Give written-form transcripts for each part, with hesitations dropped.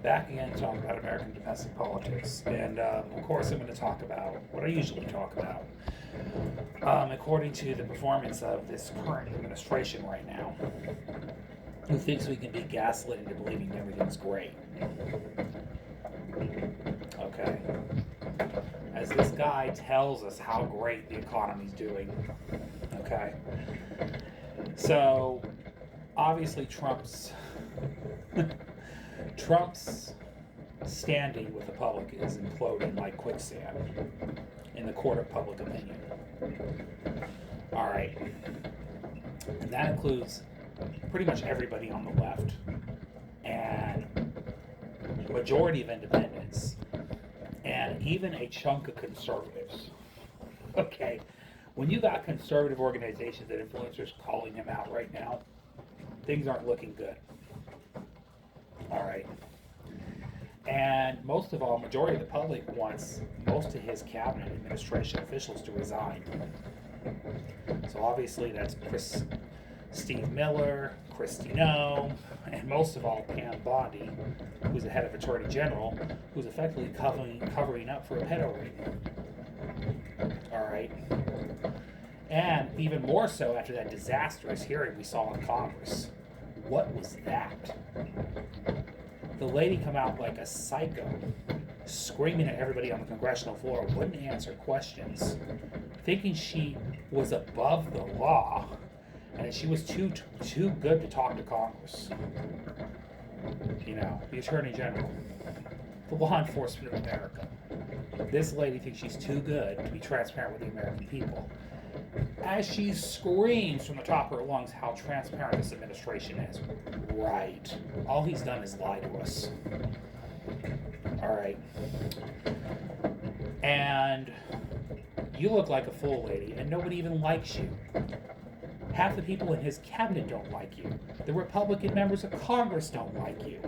Back again to talk about American domestic politics. And of course, I'm going to talk about what I usually talk about. According to the performance of this current administration right now, who thinks we can be gaslit into believing everything's great. Okay. As this guy tells us how great the economy's doing. Okay. So, obviously, Trump's standing with the public is imploding like quicksand in the court of public opinion. All right. And that includes pretty much everybody on the left and majority of independents and even a chunk of conservatives. Okay. When you got conservative organizations and influencers calling him out right now, things aren't looking good. All right. And most of all, majority of the public wants most of his cabinet administration officials to resign. So obviously that's Steve Miller, Kristi Noem, and most of all Pam Bondi, who's the head of Attorney General, who's effectively covering up for a pedo ring. All right. And even more so after that disastrous hearing we saw in Congress. What was that? The lady come out like a psycho, screaming at everybody on the congressional floor, wouldn't answer questions, thinking she was above the law, and that she was too good to talk to Congress. You know, the Attorney General, the law enforcement of America. This lady thinks she's too good to be transparent with the American people. As she screams from the top of her lungs how transparent this administration is. Right. All he's done is lie to us. All right. And you look like a fool, lady, and nobody even likes you. Half the people in his cabinet don't like you. The Republican members of Congress don't like you.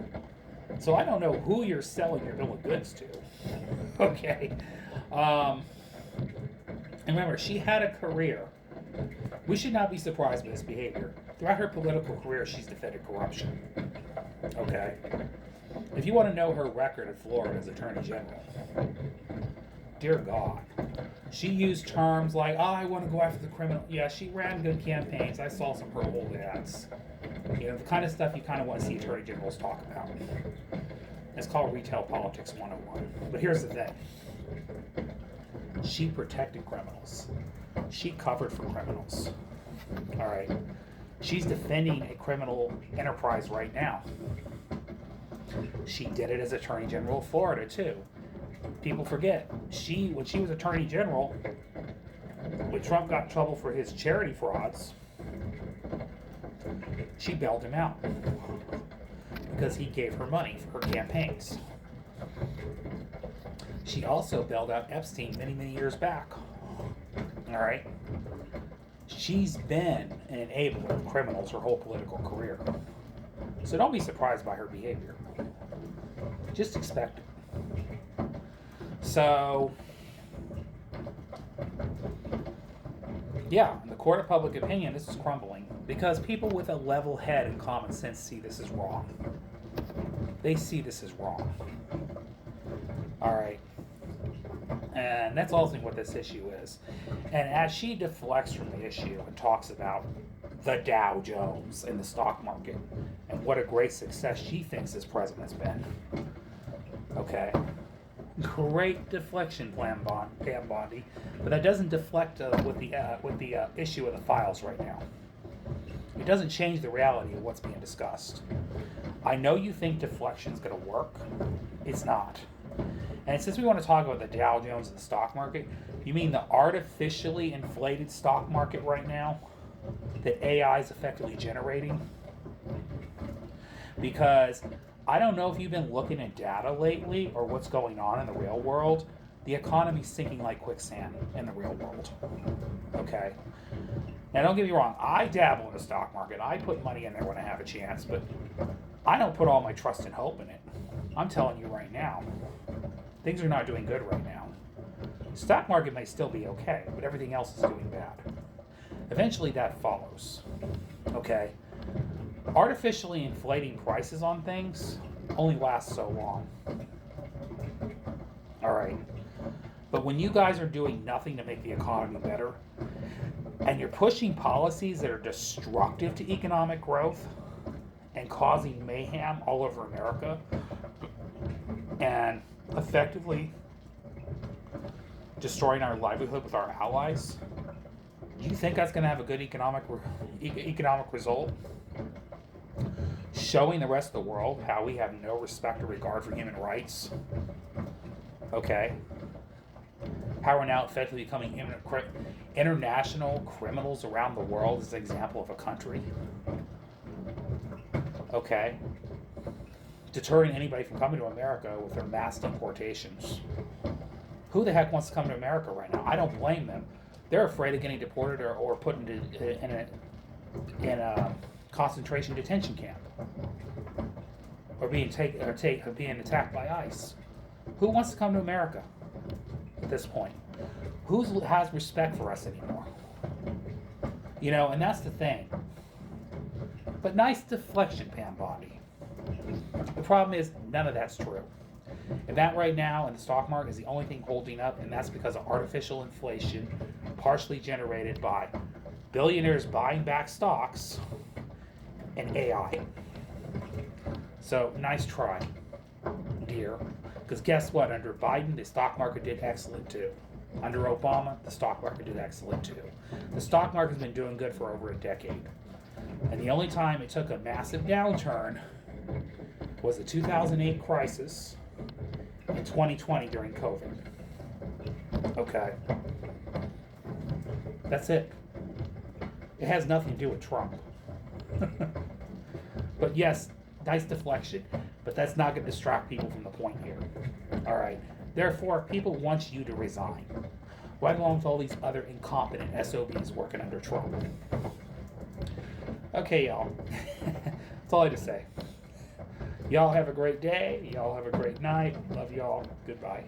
So I don't know who you're selling your bill of goods to. Okay. And remember, she had a career. We should not be surprised by this behavior. Throughout her political career, she's defended corruption. Okay? If you want to know her record in Florida as Attorney General, dear God, she used terms like, oh, I want to go after the criminal. Yeah, she ran good campaigns. I saw some of her old ads. You know, the kind of stuff you kind of want to see Attorney Generals talk about. It's called Retail Politics 101. But here's the thing. She protected criminals. She covered for criminals. All right. She's defending a criminal enterprise right now. She did it as Attorney General of Florida, too. People forget, when she was Attorney General, when Trump got in trouble for his charity frauds, she bailed him out because he gave her money for her campaigns. She also bailed out Epstein many, many years back. All right? She's been an enabler of criminals her whole political career. So don't be surprised by her behavior. Just expect it. So, yeah, in the court of public opinion, this is crumbling because people with a level head and common sense see this is wrong. They see this as wrong. All right. And that's ultimately what this issue is. And as she deflects from the issue and talks about the Dow Jones and the stock market and what a great success she thinks this president's been. Okay. Great deflection, Pam Bondi, but that doesn't deflect with the issue of the files right now. It doesn't change the reality of what's being discussed. I know you think deflection's going to work. It's not. And since we want to talk about the Dow Jones and the stock market, you mean the artificially inflated stock market right now that AI is effectively generating? Because I don't know if you've been looking at data lately or what's going on in the real world. The economy's sinking like quicksand in the real world. Okay? Now, don't get me wrong. I dabble in the stock market. I put money in there when I have a chance, but I don't put all my trust and hope in it. I'm telling you right now, things are not doing good right now. The stock market may still be okay, but everything else is doing bad. Eventually that follows. Okay? Artificially inflating prices on things only lasts so long. All right. But when you guys are doing nothing to make the economy better, and you're pushing policies that are destructive to economic growth and causing mayhem all over America, and effectively destroying our livelihood with our allies, do you think that's going to have a good economic result? Showing the rest of the world how we have no respect or regard for human rights. Okay. How we're now effectively becoming international criminals around the world is an example of a country. Okay. Deterring anybody from coming to America with their mass deportations. Who the heck wants to come to America right now? I don't blame them. They're afraid of getting deported or put in a concentration detention camp, or being attacked by ICE. Who wants to come to America at this point? Who has respect for us anymore? You know, and that's the thing. But nice deflection, Pam Bondi. The problem is none of that's true. And that right now in the stock market is the only thing holding up, and that's because of artificial inflation, partially generated by billionaires buying back stocks and AI. So nice try, dear. Because guess what? Under Biden, the stock market did excellent too. Under Obama, the stock market did excellent too. The stock market's been doing good for over a decade. And the only time it took a massive downturn was the 2008 crisis in 2020 during COVID. Okay. That's it. It has nothing to do with Trump. But yes, nice deflection, but that's not going to distract people from the point here. All right. Therefore, people want you to resign, right along with all these other incompetent SOBs working under Trump. Okay, y'all. That's all I have to say. Y'all have a great day. Y'all have a great night. Love y'all. Goodbye.